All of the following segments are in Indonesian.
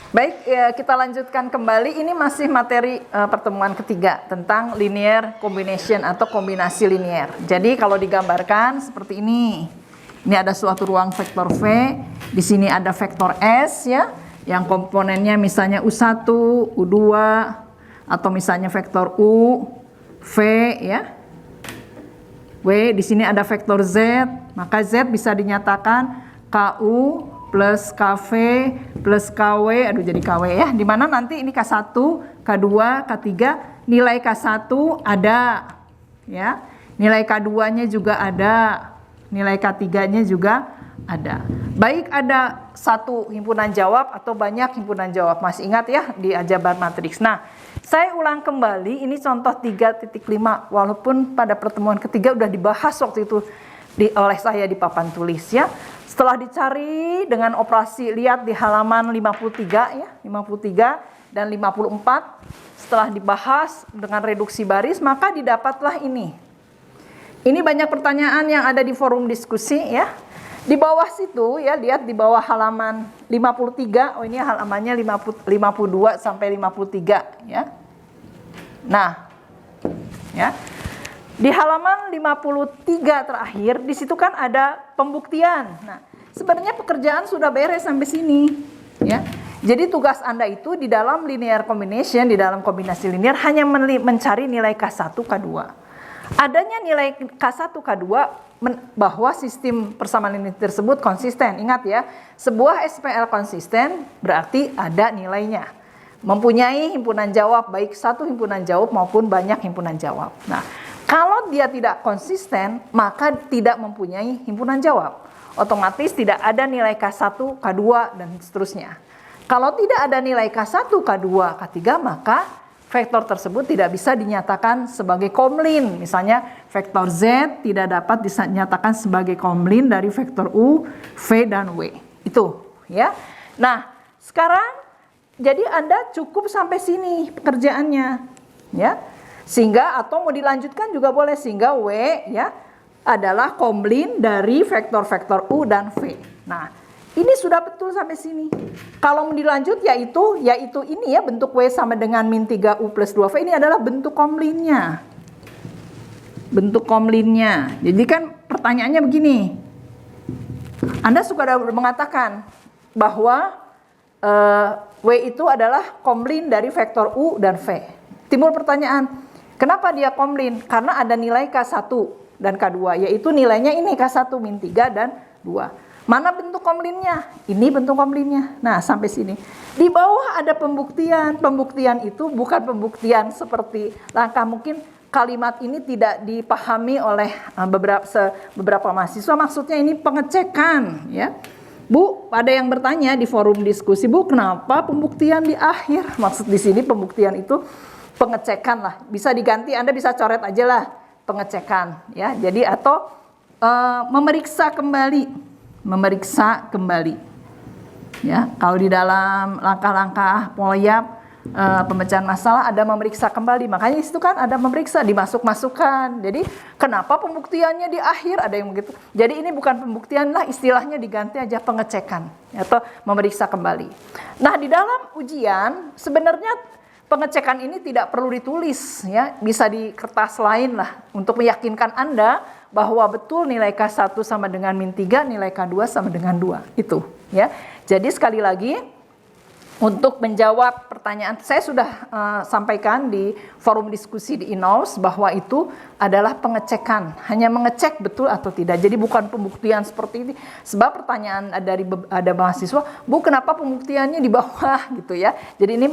Baik, ya, kita lanjutkan kembali. Ini masih materi pertemuan ketiga tentang linear combination atau kombinasi linear. Jadi kalau digambarkan seperti ini. Ini ada suatu ruang vektor V, di sini ada vektor S ya, yang komponennya misalnya U1, U2 atau misalnya vektor U, V ya. W, di sini ada vektor Z, maka Z bisa dinyatakan KU plus KV plus KW, aduh jadi KW ya, dimana nanti ini K1, K2, K3, nilai K1 ada ya, nilai K2 nya juga ada, nilai K3 nya juga ada. Baik ada satu himpunan jawab atau banyak himpunan jawab, masih ingat ya di aljabar matriks. Nah, saya ulang kembali, ini contoh 3.5, walaupun pada pertemuan ketiga udah dibahas waktu itu oleh saya di papan tulis ya. Setelah dicari dengan operasi, lihat di halaman 53 ya, 53 dan 54. Setelah dibahas dengan reduksi baris, maka didapatlah ini. Ini banyak pertanyaan yang ada di forum diskusi ya. Di bawah situ ya, lihat di bawah halaman 53, oh ini halamannya 52 sampai 53 ya. Nah, ya. Di halaman 53 terakhir, di situ kan ada pembuktian. Nah, sebenarnya pekerjaan sudah beres sampai sini, ya. Jadi tugas Anda itu di dalam linear combination, di dalam kombinasi linear hanya mencari nilai K1, K2. Adanya nilai K1, K2 bahwa sistem persamaan linear tersebut konsisten. Ingat ya, sebuah SPL konsisten berarti ada nilainya. Mempunyai himpunan jawab, baik satu himpunan jawab maupun banyak himpunan jawab. Nah, kalau dia tidak konsisten, maka tidak mempunyai himpunan jawab. Otomatis tidak ada nilai K1, K2, dan seterusnya. Kalau tidak ada nilai K1, K2, K3, maka vektor tersebut tidak bisa dinyatakan sebagai komlin. Misalnya vektor Z tidak dapat dinyatakan sebagai komlin dari vektor U, V, dan W. Itu ya. Nah, sekarang jadi Anda cukup sampai sini pekerjaannya. Ya. Sehingga atau mau dilanjutkan juga boleh, sehingga W ya adalah komlin dari vektor-vektor U dan V. Nah, ini sudah betul sampai sini. Kalau mau dilanjut yaitu ini ya, bentuk W sama dengan min 3U plus 2V, ini adalah bentuk komlinnya. Bentuk komlinnya. Jadi kan pertanyaannya begini. Anda suka mengatakan bahwa W itu adalah komlin dari vektor U dan V. Timbul pertanyaan, kenapa dia komlin? Karena ada nilai K1 dan K2, yaitu nilainya ini K1 min 3 dan 2. Mana bentuk komlinnya? Ini bentuk komlinnya. Nah, sampai sini. Di bawah ada pembuktian. Pembuktian itu bukan pembuktian seperti langkah, mungkin kalimat ini tidak dipahami oleh beberapa mahasiswa. Maksudnya ini pengecekan, ya. Bu, ada yang bertanya di forum diskusi, Bu, kenapa pembuktian di akhir? Maksud di sini pembuktian itu pengecekan lah. Bisa diganti, Anda bisa coret aja lah, pengecekan, ya. Jadi atau memeriksa kembali, ya. Kalau di dalam langkah-langkah polyap pemecahan masalah ada memeriksa kembali, makanya itu kan ada memeriksa, dimasukkan. Jadi kenapa pembuktiannya di akhir, ada yang begitu. Jadi ini bukan pembuktian lah, istilahnya diganti aja pengecekan atau memeriksa kembali. Nah, di dalam ujian sebenarnya pengecekan ini tidak perlu ditulis, ya, bisa di kertas lain lah untuk meyakinkan Anda bahwa betul nilai K1 sama dengan min 3, nilai K2 sama dengan 2. Itu, ya. Jadi sekali lagi untuk menjawab pertanyaan, saya sudah sampaikan di forum diskusi di INOS bahwa itu adalah pengecekan, hanya mengecek betul atau tidak. Jadi bukan pembuktian seperti ini. Sebab pertanyaan ada mahasiswa, Bu, kenapa pembuktiannya di bawah gitu ya. Jadi ini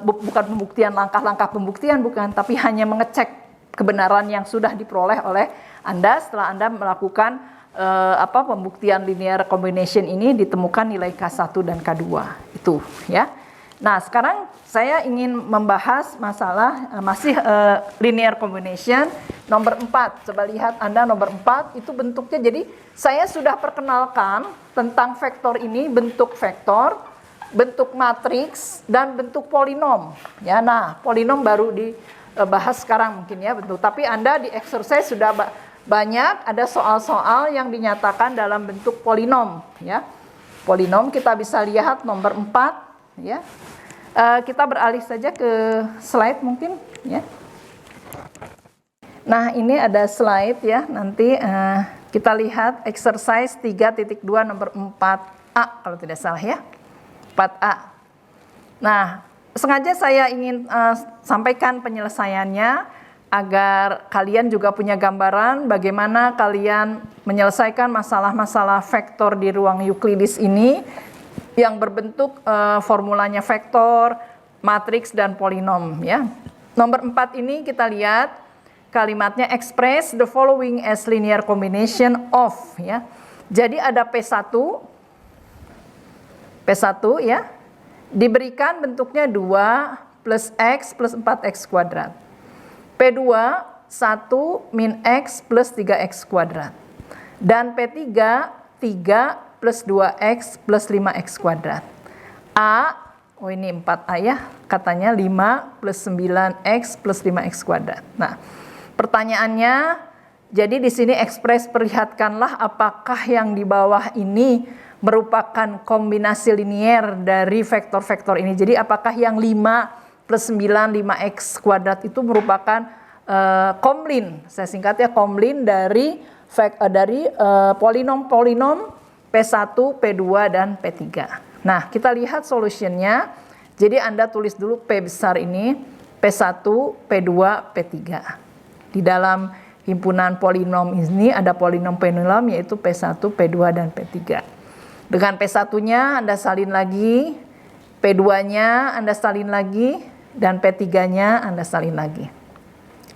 bukan pembuktian, langkah-langkah pembuktian bukan, tapi hanya mengecek kebenaran yang sudah diperoleh oleh Anda setelah Anda melakukan pembuktian linear combination ini, ditemukan nilai K1 dan K2 itu, ya. Nah, sekarang saya ingin membahas masalah masih linear combination nomor 4. Coba lihat Anda nomor 4 itu bentuknya. Jadi saya sudah perkenalkan tentang vektor ini, bentuk vektor, bentuk matriks, dan bentuk polinom, ya. Nah, polinom baru dibahas sekarang mungkin ya, bentuk. Tapi Anda di exercise sudah banyak ada soal-soal yang dinyatakan dalam bentuk polinom, ya. Polinom kita bisa lihat nomor 4 ya. Kita beralih saja ke slide mungkin ya. Nah, ini ada slide ya. Nanti kita lihat exercise 3.2 nomor 4A kalau tidak salah ya. 4A. Nah, sengaja saya ingin sampaikan penyelesaiannya agar kalian juga punya gambaran bagaimana kalian menyelesaikan masalah-masalah vektor di ruang Euclides ini yang berbentuk formulanya vektor, matriks, dan polinom ya. Nomor 4 ini kita lihat kalimatnya express the following as linear combination of ya. Jadi ada P1 ya. Diberikan bentuknya 2 plus X plus 4X kuadrat. P2 1 min X plus 3X kuadrat. Dan P3 3 plus 2X plus 5X kuadrat. Ini 4A ya, katanya 5 plus 9X plus 5X kuadrat. Nah, pertanyaannya, jadi di sini ekspres perlihatkanlah apakah yang di bawah ini merupakan kombinasi linier dari vektor-vektor ini. Jadi apakah yang 5 plus 9 5x kuadrat itu merupakan komlin, saya singkatnya komlin dari polinom-polinom P1, P2, dan P3. Nah, kita lihat solutionnya. Jadi Anda tulis dulu P besar ini, P1, P2, P3. Di dalam himpunan polinom ini ada polinom-polinom yaitu P1, P2, dan P3. Dengan P1-nya Anda salin lagi, P2-nya Anda salin lagi, dan P3-nya Anda salin lagi.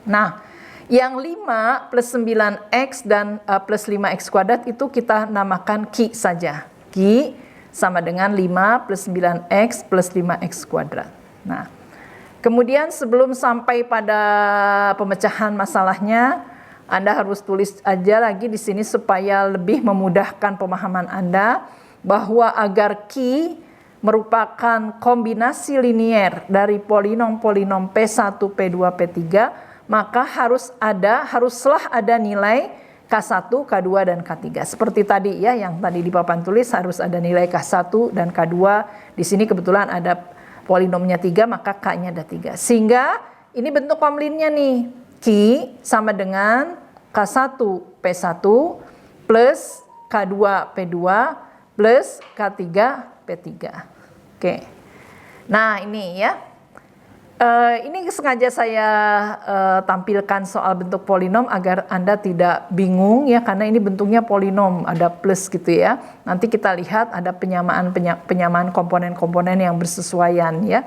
Nah, yang 5 plus 9X dan plus 5X kuadrat itu kita namakan Q saja. Q sama dengan 5 plus 9X plus 5X kuadrat. Nah, kemudian sebelum sampai pada pemecahan masalahnya, Anda harus tulis aja lagi di sini supaya lebih memudahkan pemahaman Anda bahwa agar Q merupakan kombinasi linier dari polinom-polinom P1, P2, P3, maka haruslah ada nilai K1, K2, dan K3. Seperti tadi ya, yang tadi di papan tulis harus ada nilai K1 dan K2. Di sini kebetulan ada polinomnya 3, maka K-nya ada 3. Sehingga ini bentuk komlinnya nih. Q sama dengan K1, P1 plus K2, P2 plus K3, P3. Oke. Nah, ini ya. Ini sengaja saya tampilkan soal bentuk polinom agar Anda tidak bingung ya, karena ini bentuknya polinom, ada plus gitu ya. Nanti kita lihat ada penyamaan komponen-komponen yang bersesuaian ya.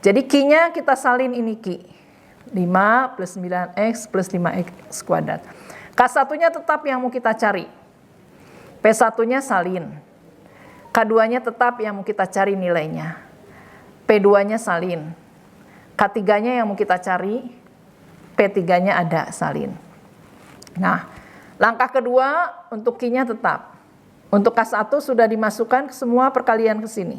Jadi Q-nya kita salin ini Q. 5 plus 9X plus 5X kuadrat. K1-nya tetap yang mau kita cari. P1-nya salin. K2-nya tetap yang mau kita cari nilainya. P2-nya salin. K3-nya yang mau kita cari. P3-nya ada salin. Nah, langkah kedua untuk Q-nya tetap. Untuk K1 sudah dimasukkan semua perkalian ke sini.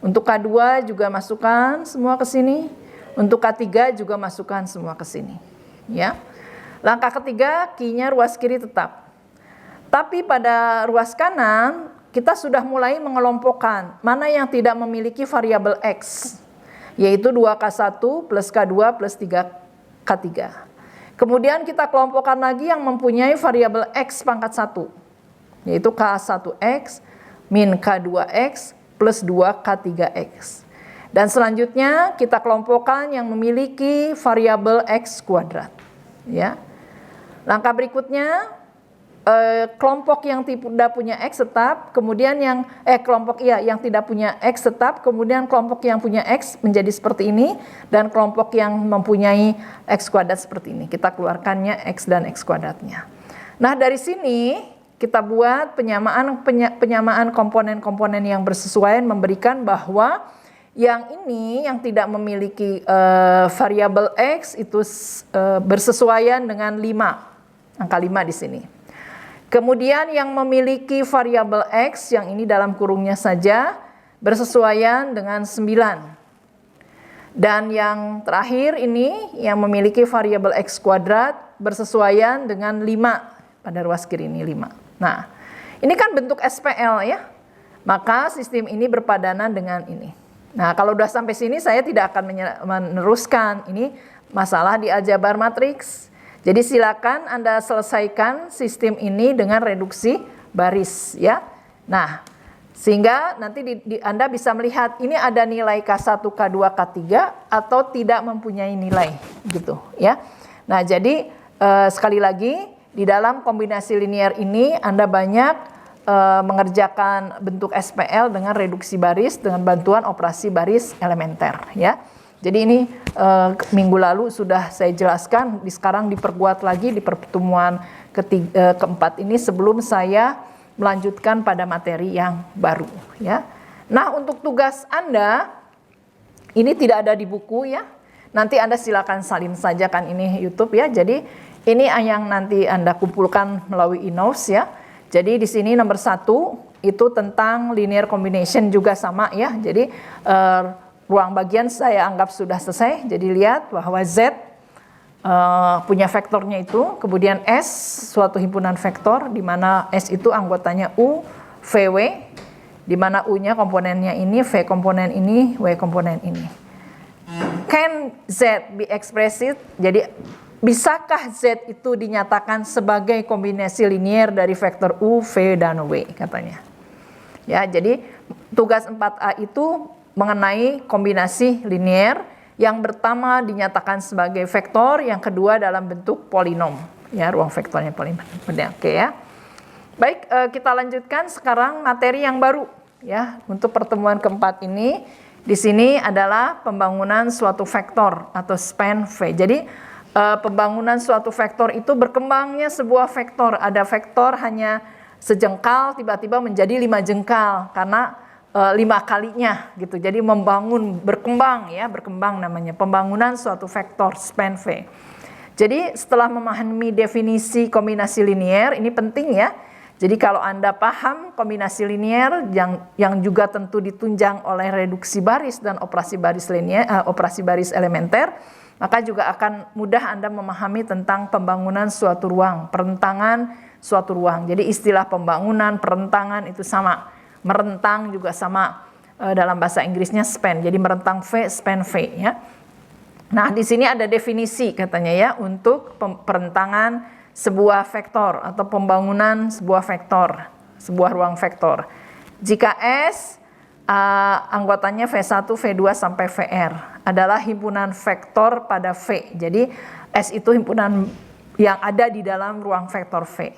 Untuk K2 juga masukkan semua ke sini. Untuk K3 juga masukkan semua ke sini. Ya. Langkah ketiga, Q-nya ruas kiri tetap. Tapi pada ruas kanan, kita sudah mulai mengelompokkan mana yang tidak memiliki variabel X, yaitu 2K1 plus K2 plus 3K3. Kemudian kita kelompokkan lagi yang mempunyai variabel X pangkat 1, yaitu K1X min K2X plus 2K3X. Dan selanjutnya kita kelompokkan yang memiliki variabel X kuadrat. Ya. Langkah berikutnya, kelompok yang tidak punya X tetap, kemudian yang yang tidak punya X tetap, kemudian kelompok yang punya X menjadi seperti ini, dan kelompok yang mempunyai X kuadrat seperti ini. Kita keluarkannya X dan X kuadratnya. Nah, dari sini kita buat penyamaan komponen-komponen yang bersesuaian, memberikan bahwa yang ini yang tidak memiliki variabel X itu bersesuaian dengan 5. Angka 5 di sini. Kemudian yang memiliki variabel X, yang ini dalam kurungnya saja, bersesuaian dengan 9. Dan yang terakhir ini, yang memiliki variabel X kuadrat, bersesuaian dengan 5. Pada ruas kiri ini 5. Nah, ini kan bentuk SPL ya. Maka sistem ini berpadanan dengan ini. Nah, kalau udah sampai sini saya tidak akan meneruskan. Ini masalah di aljabar matriks. Jadi silakan Anda selesaikan sistem ini dengan reduksi baris ya. Nah, sehingga nanti Anda bisa melihat ini ada nilai K1, K2, K3 atau tidak mempunyai nilai gitu ya. Nah, jadi sekali lagi di dalam kombinasi linear ini Anda banyak mengerjakan bentuk SPL dengan reduksi baris dengan bantuan operasi baris elementer ya. Jadi ini minggu lalu sudah saya jelaskan, sekarang diperkuat lagi di pertemuan keempat ini sebelum saya melanjutkan pada materi yang baru ya. Nah, untuk tugas Anda ini tidak ada di buku ya. Nanti Anda silakan salin saja kan ini YouTube ya. Jadi ini yang nanti Anda kumpulkan melalui e-notes ya. Jadi di sini nomor 1 itu tentang linear combination juga sama ya. Jadi ruang bagian saya anggap sudah selesai. Jadi lihat bahwa Z punya vektornya itu, kemudian S suatu himpunan vektor di mana S itu anggotanya U, VW, di mana U-nya komponennya ini, V komponen ini, W komponen ini. Can Z be expressed? Jadi bisakah Z itu dinyatakan sebagai kombinasi linear dari vektor U, V, dan W katanya. Ya, jadi tugas 4A itu mengenai kombinasi linear yang pertama dinyatakan sebagai vektor, yang kedua dalam bentuk polinom. Ya, ruang vektornya polinom. Oke ya. Baik, kita lanjutkan sekarang materi yang baru ya. Untuk pertemuan keempat ini di sini adalah pembangunan suatu vektor atau span V. Jadi pembangunan suatu vektor itu berkembangnya sebuah vektor. Ada vektor hanya sejengkal tiba-tiba menjadi 5 jengkal karena 5 kalinya gitu. Jadi membangun, berkembang ya, berkembang namanya pembangunan suatu vektor span V. Jadi setelah memahami definisi kombinasi linear, ini penting ya. Jadi kalau Anda paham kombinasi linear yang juga tentu ditunjang oleh reduksi baris dan operasi baris linear, operasi baris elementer, maka juga akan mudah Anda memahami tentang pembangunan suatu ruang, perentangan suatu ruang. Jadi istilah pembangunan, perentangan itu sama. Merentang juga sama, dalam bahasa Inggrisnya span. Jadi merentang V, span V ya. Nah, di sini ada definisi katanya ya untuk perentangan sebuah vektor atau pembangunan sebuah vektor, sebuah ruang vektor. Jika S anggotanya V1, V2 sampai VR adalah himpunan vektor pada V. Jadi S itu himpunan yang ada di dalam ruang vektor V.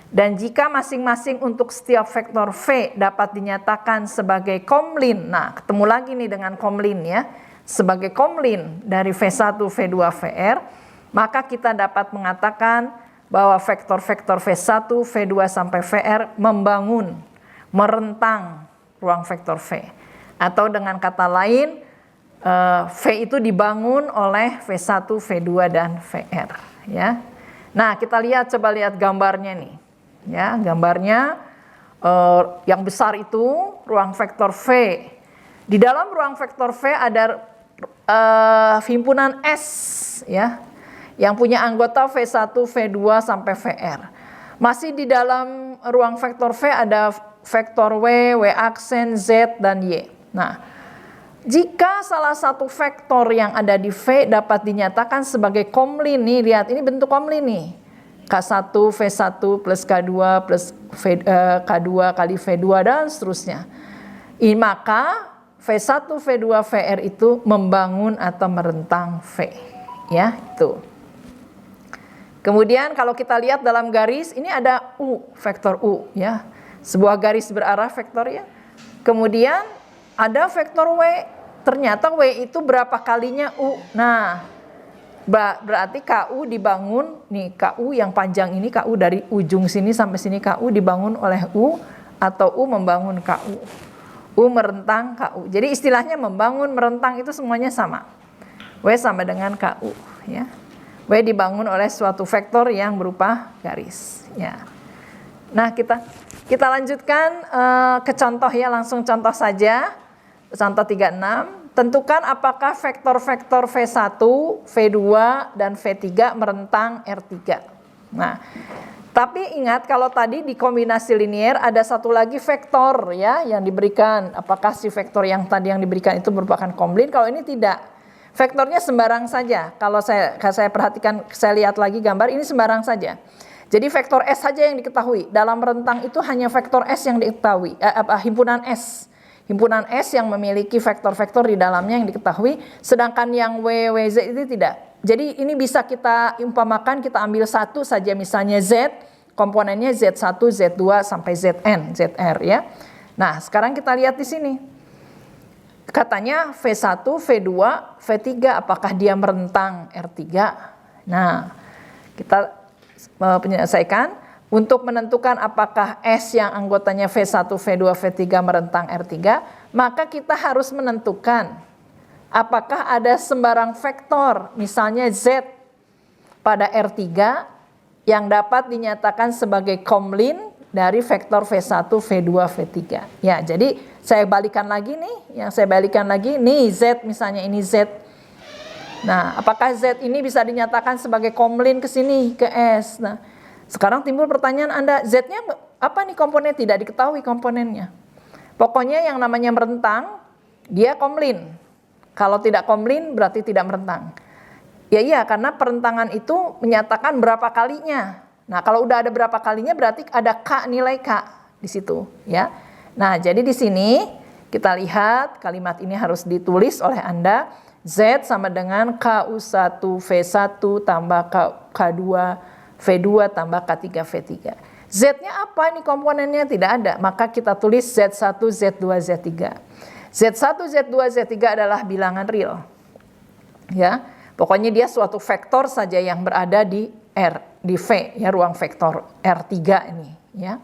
Dan jika masing-masing untuk setiap vektor V dapat dinyatakan sebagai komlin, nah ketemu lagi nih dengan komlin ya, sebagai komlin dari V1, V2, VR, maka kita dapat mengatakan bahwa vektor-vektor V1, V2 sampai VR membangun, merentang ruang vektor V. Atau dengan kata lain, V itu dibangun oleh V1, V2, dan VR. Ya. Nah, kita lihat, coba lihat gambarnya nih. Ya, gambarnya yang besar itu ruang vektor V. Di dalam ruang vektor V ada himpunan S ya, yang punya anggota V1, V2 sampai VR. Masih di dalam ruang vektor V ada vektor W, W aksen, Z, dan Y. Nah, jika salah satu vektor yang ada di V dapat dinyatakan sebagai komlin, nih lihat ini bentuk komlin nih. K1, V1 plus K2 plus K2 kali V2 dan seterusnya. Maka V1, V2, VR itu membangun atau merentang V. Ya, itu. Kemudian kalau kita lihat dalam garis, ini ada U, vektor U. Ya, sebuah garis berarah vektor ya. Kemudian ada vektor W. Ternyata W itu berapa kalinya U. Nah, berarti KU dibangun, nih KU yang panjang ini, KU dari ujung sini sampai sini KU dibangun oleh U, atau U membangun KU. U merentang KU. Jadi istilahnya membangun, merentang itu semuanya sama. W sama dengan KU. Ya. W dibangun oleh suatu vektor yang berupa garis. Ya. Nah kita lanjutkan ke contoh ya, langsung contoh saja. Contoh 36. Tentukan apakah vektor-vektor V1, V2, dan V3 merentang R3. Nah, Tapi ingat kalau tadi di kombinasi linier ada satu lagi vektor ya yang diberikan. Apakah si vektor yang tadi yang diberikan itu merupakan komplin? Kalau ini tidak. Vektornya sembarang saja. Kalau saya perhatikan, saya lihat lagi gambar ini sembarang saja. Jadi vektor S saja yang diketahui. Dalam rentang itu hanya vektor S yang diketahui. Himpunan S. Himpunan S yang memiliki vektor-vektor di dalamnya yang diketahui. Sedangkan yang W, Z itu tidak. Jadi ini bisa kita umpamakan, kita ambil satu saja misalnya Z. Komponennya Z1, Z2 sampai Zn, Zr ya. Nah sekarang kita lihat di sini. Katanya V1, V2, V3 apakah dia merentang R3? Nah kita menyelesaikan untuk menentukan apakah S yang anggotanya V1, V2, V3 merentang R3, maka kita harus menentukan apakah ada sembarang vektor, misalnya Z pada R3 yang dapat dinyatakan sebagai komlin dari vektor V1, V2, V3. Ya, jadi saya balikan lagi nih, yang saya balikan lagi, nih Z misalnya ini Z. Nah, apakah Z ini bisa dinyatakan sebagai komlin ke sini, ke S? Nah, sekarang timbul pertanyaan Anda, Z-nya apa nih komponen? Tidak diketahui komponennya. Pokoknya yang namanya merentang, dia komlin. Kalau tidak komlin berarti tidak merentang. Ya iya, karena perentangan itu menyatakan berapa kalinya. Nah, kalau udah ada berapa kalinya berarti ada K, nilai K di situ, ya. Nah, jadi di sini kita lihat kalimat ini harus ditulis oleh Anda. Z sama dengan KU1 V1 tambah K2 V2 tambah K3 V3. Z-nya apa ini komponennya? Tidak ada. Maka kita tulis Z1, Z2, Z3. Z1, Z2, Z3 adalah bilangan real. Ya, pokoknya dia suatu vektor saja yang berada di R, di V, ya ruang vektor R3 ini, ya.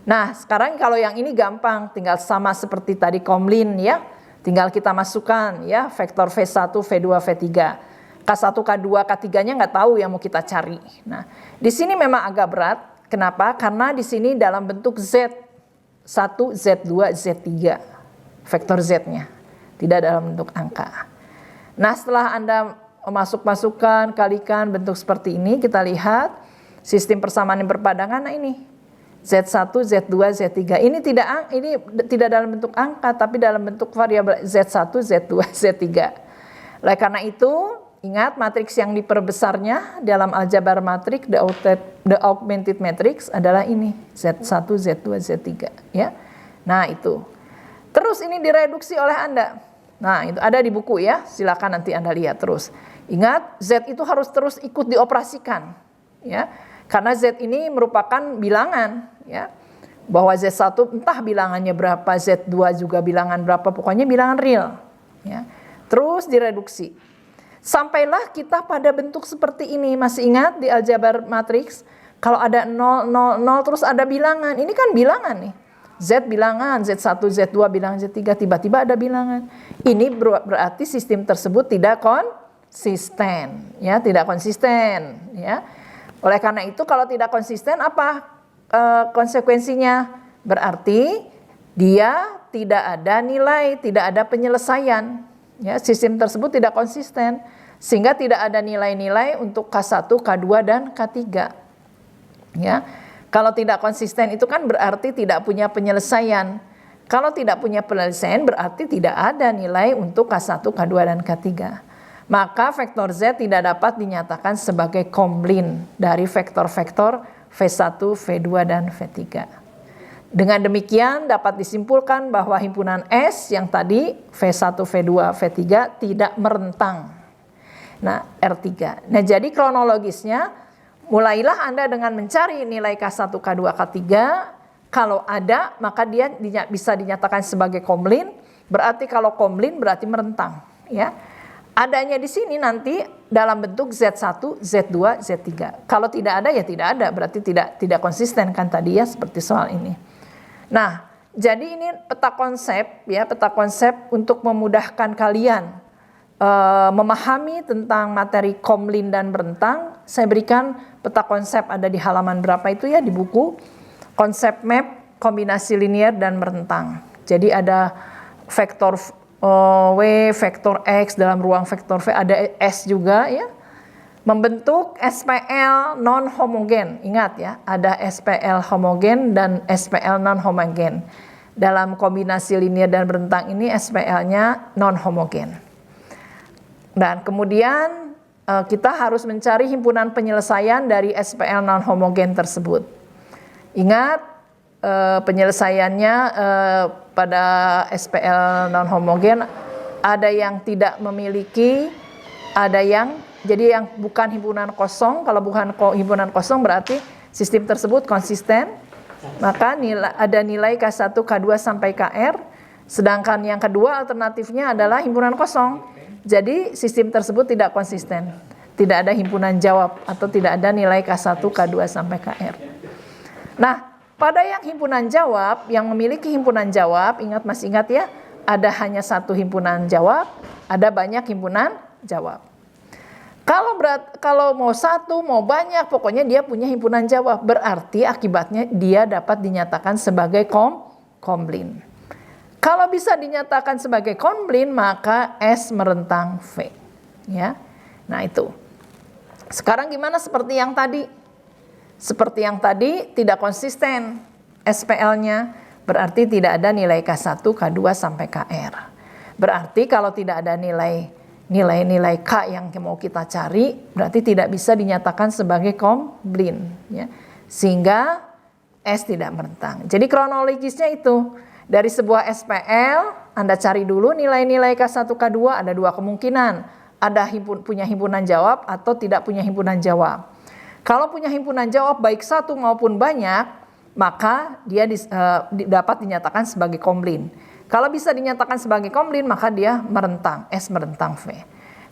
Nah, sekarang kalau yang ini gampang, tinggal sama seperti tadi komlin ya. Tinggal kita masukkan ya vektor V1, V2, V3. K1, K2, K3-nya nggak tahu yang mau kita cari. Nah, di sini memang agak berat. Kenapa? Karena di sini dalam bentuk Z1, Z2, Z3. Vektor Z-nya. Tidak dalam bentuk angka. Nah, setelah Anda masukkan, kalikan bentuk seperti ini, kita lihat sistem persamaan yang berpadangan. Nah, ini Z1, Z2, Z3. Ini tidak dalam bentuk angka, tapi dalam bentuk variabel Z1, Z2, Z3. Oleh karena itu, ingat matriks yang diperbesarnya dalam aljabar matrik, the augmented matrix adalah ini, Z1, Z2, Z3. Ya. Nah, itu. Terus ini direduksi oleh Anda. Nah, itu ada di buku ya, silakan nanti Anda lihat terus. Ingat, Z itu harus terus ikut dioperasikan. Ya. Karena Z ini merupakan bilangan, ya, bahwa Z1 entah bilangannya berapa, Z2 juga bilangan berapa, pokoknya bilangan real. Ya. Terus direduksi. Sampailah kita pada bentuk seperti ini. Masih ingat di aljabar matriks, kalau ada 0, 0, 0 terus ada bilangan. Ini kan bilangan nih. Z bilangan, Z1, Z2 bilangan, Z3, tiba-tiba ada bilangan. Ini berarti sistem tersebut tidak konsisten, ya, tidak konsisten, ya. Oleh karena itu kalau tidak konsisten apa konsekuensinya? Berarti dia tidak ada nilai, tidak ada penyelesaian. Ya, sistem tersebut tidak konsisten sehingga tidak ada nilai-nilai untuk K1, K2 dan K3. Ya. Kalau tidak konsisten itu kan berarti tidak punya penyelesaian. Kalau tidak punya penyelesaian berarti tidak ada nilai untuk K1, K2 dan K3. Maka vektor Z tidak dapat dinyatakan sebagai komlin dari vektor-vektor V1, V2, dan V3. Dengan demikian dapat disimpulkan bahwa himpunan S yang tadi V1, V2, V3 tidak merentang. Nah, R3. Nah, jadi kronologisnya mulailah Anda dengan mencari nilai K1, K2, K3. Kalau ada, maka dia bisa dinyatakan sebagai komlin. Berarti kalau komlin berarti merentang, ya. Adanya di sini nanti dalam bentuk Z1, Z2, Z3. Kalau tidak ada ya tidak ada, berarti tidak konsisten kan tadi ya seperti soal ini. Nah, jadi ini peta konsep ya, peta konsep untuk memudahkan kalian memahami tentang materi komlin dan merentang. Saya berikan peta konsep ada di halaman berapa itu ya di buku. Konsep map kombinasi linier dan merentang. Jadi ada vektor W, vektor X dalam ruang vektor V, ada S juga ya. membentuk SPL non-homogen. Ingat ya, ada SPL homogen dan SPL non-homogen. Dalam kombinasi linear dan berentang ini SPL-nya non-homogen. Dan kemudian kita harus mencari himpunan penyelesaian dari SPL non-homogen tersebut. Ingat, penyelesaiannya pada SPL non-homogen ada yang tidak memiliki, ada yang jadi yang bukan himpunan kosong. Kalau bukan himpunan kosong berarti sistem tersebut konsisten, maka ada nilai K1, K2 sampai Kr. Sedangkan yang kedua alternatifnya adalah himpunan kosong. Jadi sistem tersebut tidak konsisten, tidak ada himpunan jawab atau tidak ada nilai K1, K2 sampai Kr. Nah, pada yang himpunan jawab, yang memiliki himpunan jawab, masih ingat ya, ada hanya satu himpunan jawab, ada banyak himpunan jawab. Kalau mau satu, mau banyak, pokoknya dia punya himpunan jawab. Berarti akibatnya dia dapat dinyatakan sebagai komblin. Kalau bisa dinyatakan sebagai komblin, maka S merentang V. Ya, nah itu. Sekarang gimana seperti yang tadi? Seperti yang tadi tidak konsisten SPL-nya, berarti tidak ada nilai K1, K2 sampai Kr. Berarti kalau tidak ada nilai K yang mau kita cari, berarti tidak bisa dinyatakan sebagai komblin, ya. Sehingga S tidak merentang. Jadi kronologisnya itu, dari sebuah SPL Anda cari dulu nilai-nilai K1, K2, ada dua kemungkinan, ada punya himpunan jawab atau tidak punya himpunan jawab. Kalau punya himpunan jawab baik satu maupun banyak, maka dia dapat dinyatakan sebagai komblin. Kalau bisa dinyatakan sebagai komblin, maka dia merentang, S merentang V.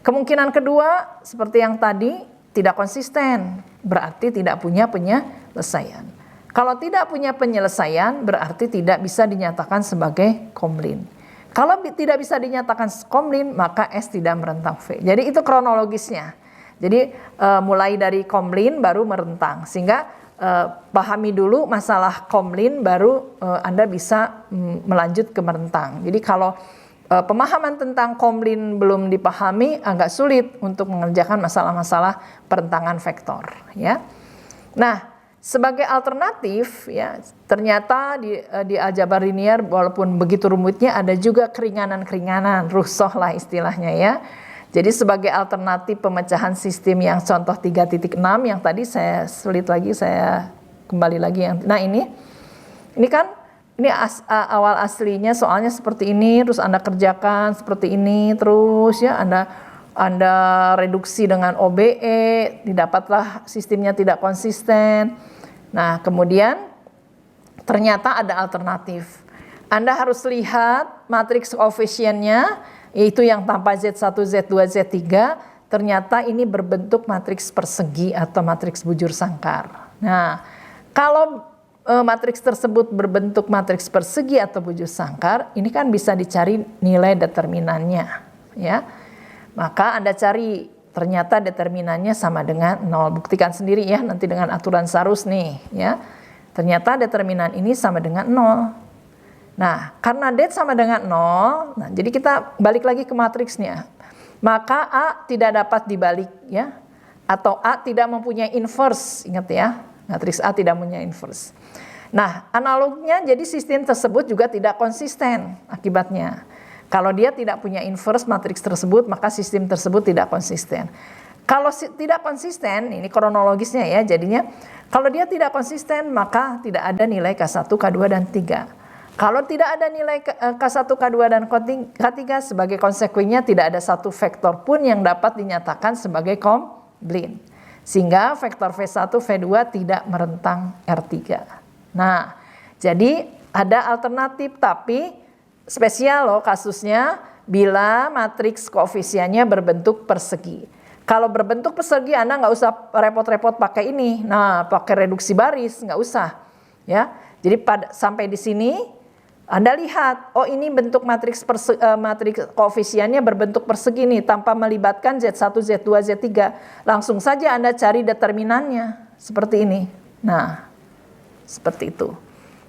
Kemungkinan kedua, seperti yang tadi, tidak konsisten, berarti tidak punya penyelesaian. Kalau tidak punya penyelesaian, berarti tidak bisa dinyatakan sebagai komblin. Kalau tidak bisa dinyatakan komblin, maka S tidak merentang V. Jadi itu kronologisnya. Jadi mulai dari komblin baru merentang, sehingga pahami dulu masalah komblin baru Anda bisa melanjut ke merentang. Jadi kalau pemahaman tentang komblin belum dipahami, agak sulit untuk mengerjakan masalah-masalah perentangan vektor, ya. Nah, sebagai alternatif, ya, ternyata di aljabar linear walaupun begitu rumitnya ada juga keringanan-keringanan, rusuh lah istilahnya, ya. Jadi sebagai alternatif pemecahan sistem yang contoh 3.6 yang tadi saya sulit lagi, saya kembali lagi yang nah ini kan ini awal aslinya soalnya seperti ini, terus Anda kerjakan seperti ini terus, ya, Anda reduksi dengan OBE, didapatlah sistemnya tidak konsisten. Nah, kemudian ternyata ada alternatif. Anda harus lihat matriks koefisiennya, yaitu yang tanpa Z1, Z2, Z3, ternyata ini berbentuk matriks persegi atau matriks bujur sangkar. Nah, kalau matriks tersebut berbentuk matriks persegi atau bujur sangkar, ini kan bisa dicari nilai determinannya, ya. Maka Anda cari, ternyata determinannya sama dengan 0. Buktikan sendiri ya, nanti dengan aturan Sarus nih, ya. Ternyata determinan ini sama dengan 0. Nah, karena det sama dengan 0, nah jadi kita balik lagi ke matriksnya. Maka A tidak dapat dibalik, ya. Atau A tidak mempunyai inverse, ingat ya. Matriks A tidak mempunyai inverse. Nah, analognya jadi sistem tersebut juga tidak konsisten akibatnya. Kalau dia tidak punya inverse matriks tersebut, maka sistem tersebut tidak konsisten. Kalau tidak konsisten, ini kronologisnya ya, jadinya kalau dia tidak konsisten, maka tidak ada nilai K1, K2, dan 3. Kalau tidak ada nilai K1, K2, dan K3, sebagai konsekuensinya tidak ada satu vektor pun yang dapat dinyatakan sebagai komblin. Sehingga vektor V1, V2 tidak merentang R3. Nah, jadi ada alternatif, tapi spesial loh kasusnya bila matriks koefisiennya berbentuk persegi. Kalau berbentuk persegi Anda nggak usah repot-repot pakai ini. Nah, pakai reduksi baris, nggak usah. Ya, jadi sampai di sini Anda lihat, oh ini bentuk matriks koefisiennya berbentuk persegi nih, tanpa melibatkan Z1, Z2, Z3. Langsung saja Anda cari determinannya, seperti ini. Nah, seperti itu.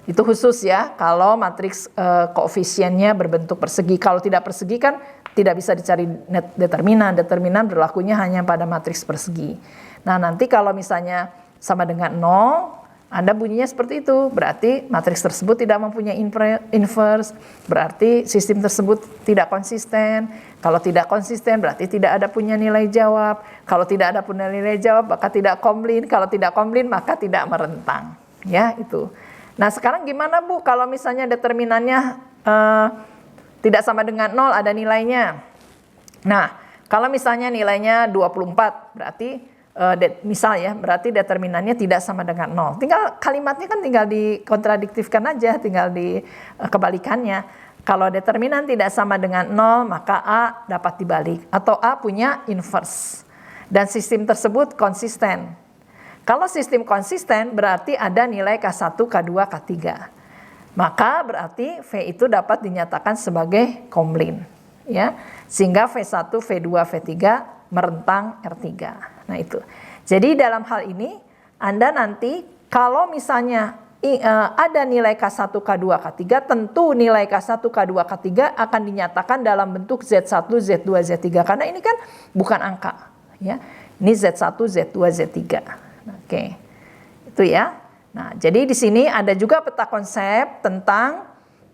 Itu khusus ya, kalau matriks koefisiennya berbentuk persegi. Kalau tidak persegi kan tidak bisa dicari determinan. Determinan berlakunya hanya pada matriks persegi. Nah, nanti kalau misalnya sama dengan 0, Anda bunyinya seperti itu. Berarti matriks tersebut tidak mempunyai inverse. Berarti sistem tersebut tidak konsisten. Kalau tidak konsisten berarti tidak ada punya nilai jawab. Kalau tidak ada punya nilai jawab maka tidak komplain. Kalau tidak komplain maka tidak merentang. Ya, itu. Nah, sekarang gimana Bu kalau misalnya determinannya tidak sama dengan 0, ada nilainya. Nah, kalau misalnya nilainya 24, berarti misal ya, berarti determinannya tidak sama dengan 0. Tinggal kalimatnya kan tinggal dikontradiktifkan aja, tinggal kebalikannya. Kalau determinan tidak sama dengan 0, maka A dapat dibalik. Atau A punya inverse. Dan sistem tersebut konsisten. Kalau sistem konsisten berarti ada nilai K1, K2, K3. Maka berarti V itu dapat dinyatakan sebagai komplain. Ya, sehingga V1, V2, V3 merentang R3. Nah itu. Jadi dalam hal ini Anda nanti kalau misalnya ada nilai K1, K2, K3, tentu nilai K1, K2, K3 akan dinyatakan dalam bentuk Z1, Z2, Z3. Karena ini kan bukan angka. Ya. Ini Z1, Z2, Z3. Oke, itu ya. Nah, jadi di sini ada juga peta konsep tentang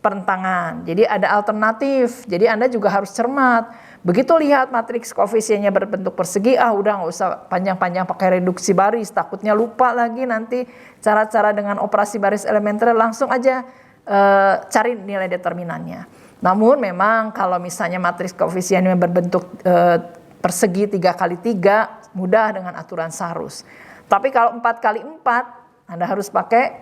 perentangan. Jadi ada alternatif. Jadi Anda juga harus cermat. Begitu lihat matriks koefisiennya berbentuk persegi, udah nggak usah panjang-panjang pakai reduksi baris. Takutnya lupa lagi nanti cara-cara dengan operasi baris elementer, langsung aja cari nilai determinannya. Namun memang kalau misalnya matriks koefisiennya berbentuk persegi 3x3, mudah dengan aturan Sarus. Tapi kalau 4x4, Anda harus pakai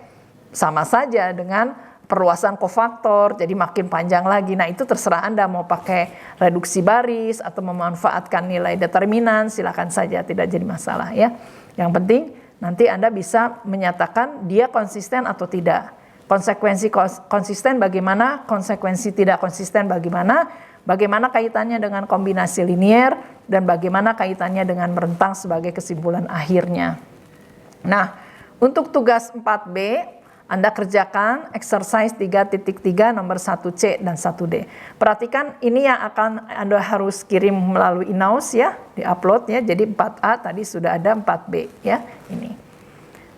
sama saja dengan perluasan kofaktor, jadi makin panjang lagi. Nah itu terserah Anda mau pakai reduksi baris atau memanfaatkan nilai determinan, silakan saja, tidak jadi masalah ya. Yang penting nanti Anda bisa menyatakan dia konsisten atau tidak. Konsekuensi konsisten bagaimana, konsekuensi tidak konsisten bagaimana, bagaimana kaitannya dengan kombinasi linier, dan bagaimana kaitannya dengan merentang sebagai kesimpulan akhirnya. Nah, untuk tugas 4B, Anda kerjakan exercise 3.3 nomor 1C dan 1D. Perhatikan ini yang akan Anda harus kirim melalui INAUS ya, di-upload ya. Jadi 4A tadi sudah ada, 4B ya, ini.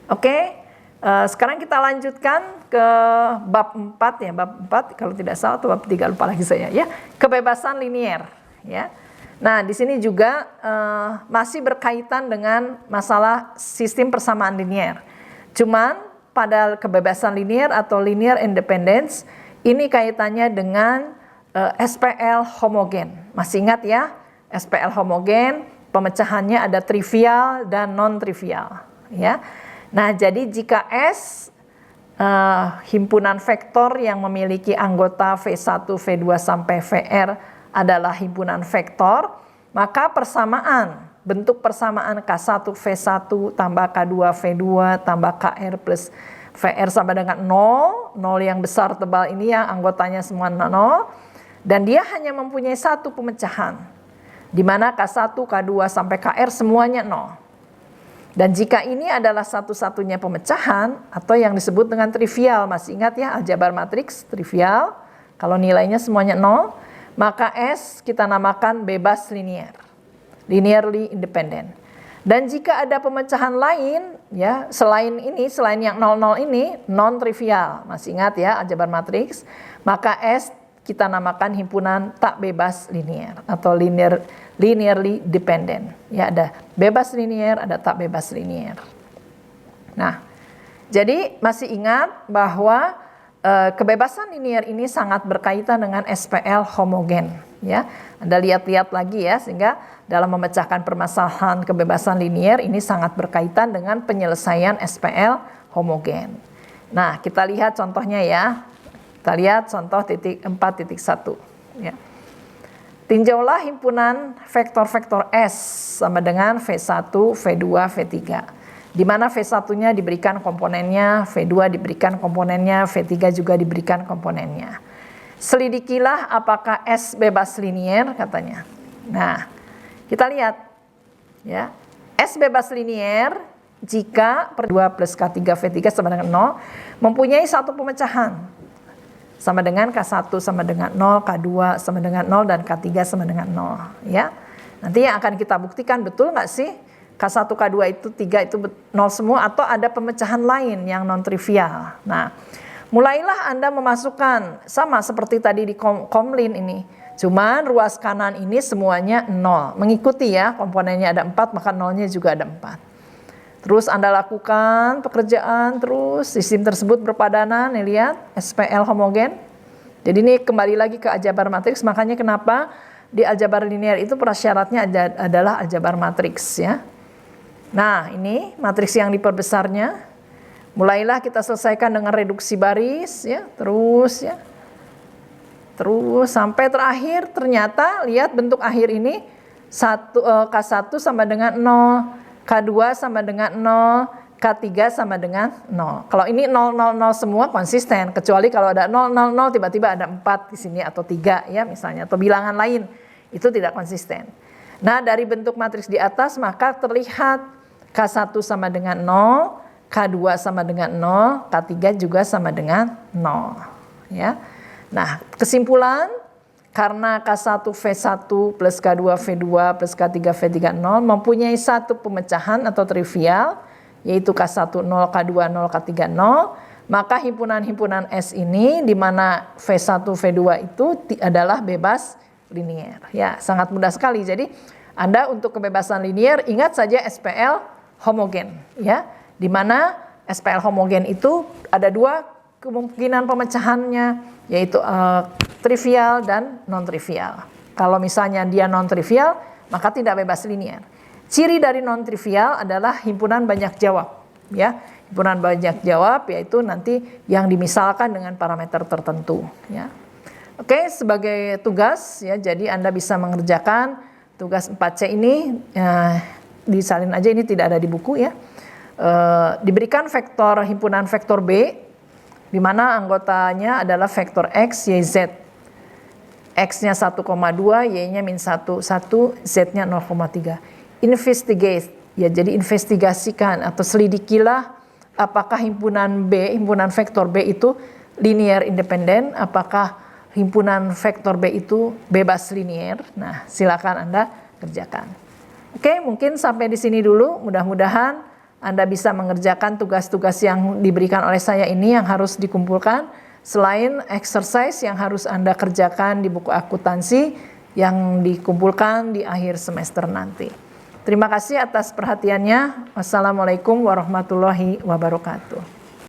Oke, sekarang kita lanjutkan ke bab 4 ya, bab 4 kalau tidak salah atau bab 3 lupa lagi saya ya. Kebebasan linier ya. Nah, di sini juga masih berkaitan dengan masalah sistem persamaan linier. Cuman pada kebebasan linier atau linear independence ini kaitannya dengan SPL homogen. Masih ingat ya? SPL homogen pemecahannya ada trivial dan non trivial ya. Nah, jadi jika S himpunan vektor yang memiliki anggota V1, V2 sampai VR adalah himpunan vektor, maka persamaan, bentuk persamaan K1 V1 tambah K2 V2 tambah KR plus VR sama dengan 0, 0 yang besar tebal ini yang anggotanya semua 0, dan dia hanya mempunyai satu pemecahan, di mana K1, K2 sampai KR semuanya 0. Dan jika ini adalah satu-satunya pemecahan atau yang disebut dengan trivial, masih ingat ya aljabar matriks trivial, kalau nilainya semuanya 0, maka S kita namakan bebas linier, linearly independent. Dan jika ada pemecahan lain ya selain ini, selain yang 00 ini non trivial, masih ingat ya aljabar matriks, maka S kita namakan himpunan tak bebas linier atau linearly dependent. Ya, ada bebas linier, ada tak bebas linier. Nah, jadi masih ingat bahwa kebebasan linier ini sangat berkaitan dengan SPL homogen ya. Anda lihat-lihat lagi ya, sehingga dalam memecahkan permasalahan kebebasan linier ini sangat berkaitan dengan penyelesaian SPL homogen. Nah, kita lihat contohnya ya. Kita lihat contoh titik 4.1 ya. Tinjaulah himpunan vektor-vektor S sama dengan V1, V2, V3. Di mana V1-nya diberikan komponennya, V2 diberikan komponennya, V3 juga diberikan komponennya. Selidikilah apakah S bebas linier katanya. Nah, kita lihat ya. S bebas linier jika per 2 plus K3 V3 sama dengan 0 mempunyai satu pemecahan sama dengan K1 sama dengan 0, K2 sama dengan 0, dan K3 sama dengan 0 ya. Nanti yang akan kita buktikan betul nggak sih K1, K2 itu 3 itu 0 semua atau ada pemecahan lain yang non trivial. Nah, mulailah Anda memasukkan sama seperti tadi di Komlin ini. Cuman ruas kanan ini semuanya 0. Mengikuti ya, komponennya ada 4 maka nolnya juga ada 4. Terus Anda lakukan pekerjaan terus, sistem tersebut berpadanan, nih lihat, SPL homogen. Jadi ini kembali lagi ke aljabar matriks, makanya kenapa di aljabar linear itu prasyaratnya adalah aljabar matriks ya. Nah ini matriks yang diperbesarnya, mulailah kita selesaikan dengan reduksi baris ya, terus ya. Terus sampai terakhir ternyata lihat bentuk akhir ini K1 sama dengan 0. K2 sama dengan 0, K3 sama dengan 0. Kalau ini 0, 0, 0 semua konsisten, kecuali kalau ada 0, 0, 0 tiba-tiba ada 4 di sini atau 3 ya misalnya, atau bilangan lain, itu tidak konsisten. Nah dari bentuk matriks di atas maka terlihat K1 sama dengan 0, K2 sama dengan 0, K3 juga sama dengan 0. Ya. Nah kesimpulan, karena K1 V1 plus K2 V2 plus K3 V3 0 mempunyai satu pemecahan atau trivial, yaitu K1 0, K2 0, K3 0, maka himpunan-himpunan S ini di mana V1 V2 itu adalah bebas linier. Ya, sangat mudah sekali. Jadi Anda untuk kebebasan linier ingat saja SPL homogen ya. Di mana SPL homogen itu ada dua kemungkinan pemecahannya, yaitu trivial dan non-trivial. Kalau misalnya dia non-trivial, maka tidak bebas linier. Ciri dari non-trivial adalah himpunan banyak jawab. Ya, himpunan banyak jawab yaitu nanti yang dimisalkan dengan parameter tertentu. Ya. Oke, sebagai tugas, ya, jadi Anda bisa mengerjakan tugas 4C ini, disalin aja, ini tidak ada di buku ya. Diberikan vektor himpunan vektor B, di mana anggotanya adalah vektor X, Y, Z. X-nya 1,2, Y-nya min 1, Z-nya 0,3. Investigate, ya jadi investigasikan atau selidikilah apakah himpunan B, himpunan vektor B itu linear independen, apakah himpunan vektor B itu bebas linier. Nah, silakan Anda kerjakan. Oke, mungkin sampai di sini dulu. Mudah-mudahan Anda bisa mengerjakan tugas-tugas yang diberikan oleh saya ini yang harus dikumpulkan. Selain exercise yang harus Anda kerjakan di buku akuntansi yang dikumpulkan di akhir semester nanti. Terima kasih atas perhatiannya. Wassalamualaikum warahmatullahi wabarakatuh.